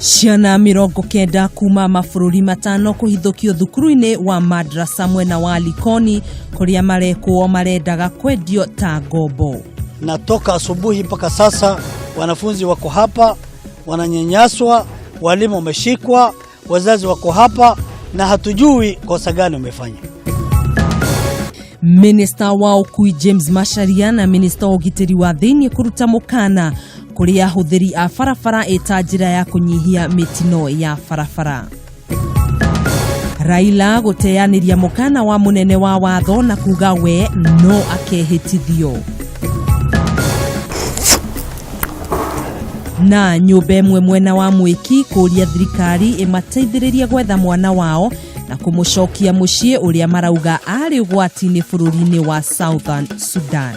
Ciana 90 kuma mabũrũri matano kũhithũkio thukuru-inĩ wa madrasa mwena wa Likoni kuria marekwo marendaga kwendio ta ngombo. Na toka asubuhi mpaka sasa wanafunzi wako hapa wananyanyaswa, walimu wameshikwa, wazazi wako hapa na hatujui kosa gani umefanya. Minister wa Ukui James Macharia na Minister Ogiteri wa Thĩinĩ kuruta mukana kuri ahũthĩri a barabara eta njĩra ya kunyihia mitino ya barabara. Raila guteyanĩria mukana wa munene wa watho na kuga we no akehĩtithio. Na nyũmba ĩmwe mwena wa Mwiki kũria thirikari ĩmateithĩrĩria gwetha mwana wao na kumucokia muciĩ uria marauga ari ugwati-inĩ bũrũri-inĩ wa Southern Sudan.